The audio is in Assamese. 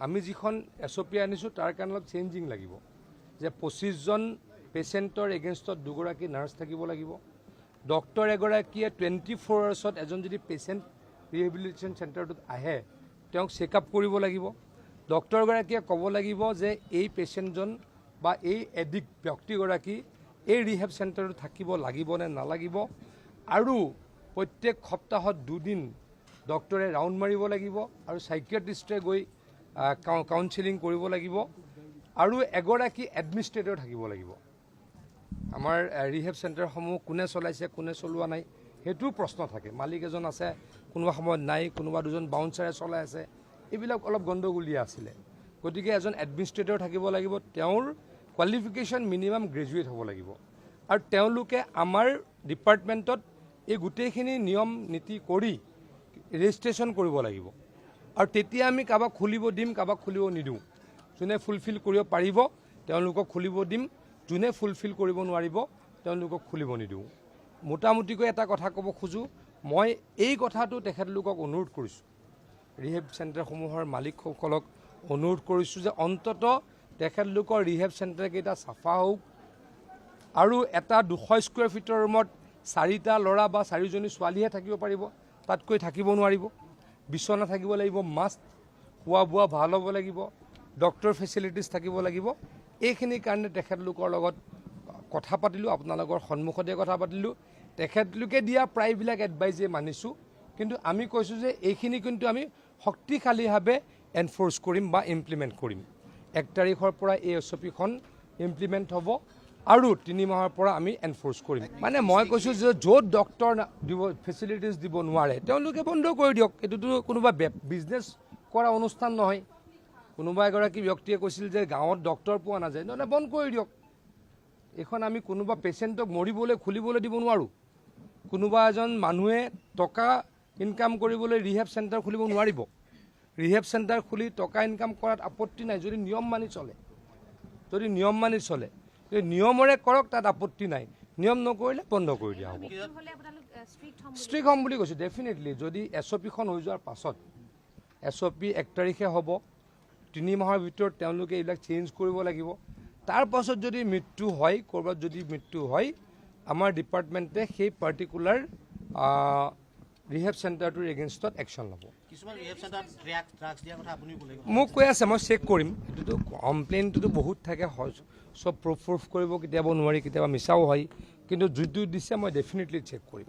আমি যিখন SOP আনিছোঁ তাৰ কাৰণে অলপ চেঞ্জিং লাগিব যে 25 জন পেচেণ্টৰ এগেইনষ্টত দুগৰাকী নাৰ্ছ থাকিব লাগিব ডক্টৰ এগৰাকীয়ে 24 আৱাৰ্ছত এজন যদি পেচেণ্ট ৰিহেবিলিটেশ্যন চেণ্টাৰটোত আহে তেওঁক চেকআপ কৰিব লাগিব ডক্টৰ গৰাকীয়ে ক'ব লাগিব যে এই পেচেণ্টজন বা এই এডিক্ট ব্যক্তিগৰাকী এই ৰিহেব চেণ্টাৰটোত থাকিব লাগিব নে নালাগিব আৰু প্ৰত্যেক সপ্তাহত দুদিন ডক্টৰে ৰাউণ্ড মাৰিব লাগিব আৰু সাইকিয়াট্ৰিষ্টে গৈ কাউন্সেলিং কৰিব লাগিব আৰু এগৰাকী এডমিনিষ্ট্ৰেটৰ থাকিব লাগিব আমাৰ ৰিহেব চেণ্টাৰসমূহ কোনে চলাইছে কোনে চলোৱা নাই হেতু প্ৰশ্ন থাকে মালিক এজন আছে কোনোবা সময়ত নাই কোনোবা দুজন বাউন্সাৰে চলাই আছে এইবিলাক অলপ গণ্ডগোলীয়া আছিলে গতিকে এজন এডমিনিষ্ট্ৰেটৰ থাকিব লাগিব তেওঁৰ কোৱালিফিকেশ্যন মিনিমাম গ্ৰেজুৱেট হ'ব লাগিব আৰু তেওঁলোকে আমাৰ ডিপাৰ্টমেণ্টত এই গোটেইখিনি নিয়ম নীতি কৰি ৰেজিষ্ট্ৰেশ্যন কৰিব লাগিব আৰু তেতিয়া আমি কাবাক খুলিব দিম কাবাক খুলিব নিদিওঁ যোনে ফুলফিল কৰিব পাৰিব তেওঁলোকক খুলিব দিম যোনে ফুলফিল কৰিব নোৱাৰিব তেওঁলোকক খুলিব নিদিওঁ মোটামুটিকৈ এটা কথা ক'ব খোজো মই এই কথাটো তেখেতলোকক অনুৰোধ কৰিছোঁ ৰিহেব চেণ্টাৰসমূহৰ মালিকসকলক অনুৰোধ কৰিছোঁ যে অন্তত তেখেতলোকৰ ৰিহেব চেণ্টাৰকেইটা চাফা হওক আৰু এটা 200 স্কুৱেৰ ফিটৰ ৰুমত 4টা ল'ৰা বা 4জনী ছোৱালীহে থাকিব পাৰিব তাতকৈ থাকিব নোৱাৰিব বিছনা থাকিব লাগিব মাষ্ট খোৱা বোৱা ভাল হ'ব লাগিব ডক্টৰ ফেচিলিটিছ থাকিব লাগিব এইখিনিৰ কাৰণে তেখেতলোকৰ লগত কথা পাতিলোঁ আপোনালোকৰ সন্মুখতে কথা পাতিলোঁ তেখেতলোকে দিয়া প্ৰায়বিলাক এডভাইজে মানিছোঁ কিন্তু আমি কৈছোঁ যে এইখিনি কিন্তু আমি শক্তিশালীভাৱে এনফৰ্চ কৰিম বা ইমপ্লিমেণ্ট কৰিম 1 তাৰিখৰ পৰা এই SOPখন ইমপ্লিমেণ্ট হ'ব আৰু 3 মাহৰ পৰা আমি এনফৰ্চ কৰিম মানে মই কৈছোঁ যে য'ত ডক্টৰ দিব ফেচিলিটিছ দিব নোৱাৰে তেওঁলোকে বন্ধ কৰি দিয়ক এইটোতো কোনোবা বিজনেছ কৰা অনুষ্ঠান নহয় কোনোবা এগৰাকী ব্যক্তিয়ে কৈছিল যে গাঁৱত ডক্টৰ পোৱা নাযায় নহ'লে বন্ধ কৰি দিয়ক এখন আমি কোনোবা পেচেণ্টক মৰিবলৈ খুলিবলৈ দিব নোৱাৰোঁ কোনোবা এজন মানুহে টকা ইনকাম কৰিবলৈ ৰিহেব চেণ্টাৰ খুলিব নোৱাৰিব ৰিহেব চেণ্টাৰ খুলি টকা ইনকাম কৰাত আপত্তি নাই যদি নিয়ম মানি চলে যদি নিয়মৰে কৰক তাত আপত্তি নাই নিয়ম নকৰিলে বন্ধ কৰি দিয়া হ'ব ষ্ট্ৰিক্ট হ'ম বুলি কৈছোঁ ডেফিনেটলি যদি SOPখন হৈ যোৱাৰ পাছত SOP 1 তাৰিখে হ'ব 3 মাহৰ ভিতৰত তেওঁলোকে এইবিলাক চেঞ্জ কৰিব লাগিব তাৰ পাছত যদি মৃত্যু হয় ক'ৰবাত যদি মৃত্যু হয় আমাৰ ডিপাৰ্টমেণ্টে সেই পাৰ্টিকুলাৰ ৰিহেব চেণ্টাৰটোৰ এগেইনষ্টত একশ্যন ল'ব মোক কৈ আছে মই চেক কৰিম এইটোতো কমপ্লেইনটোতো বহুত থাকে চব প্ৰুফ কৰিব কেতিয়াবা নোৱাৰি কেতিয়াবা মিছাও হয় কিন্তু যিটো দিছে মই ডেফিনেটলি চেক কৰিম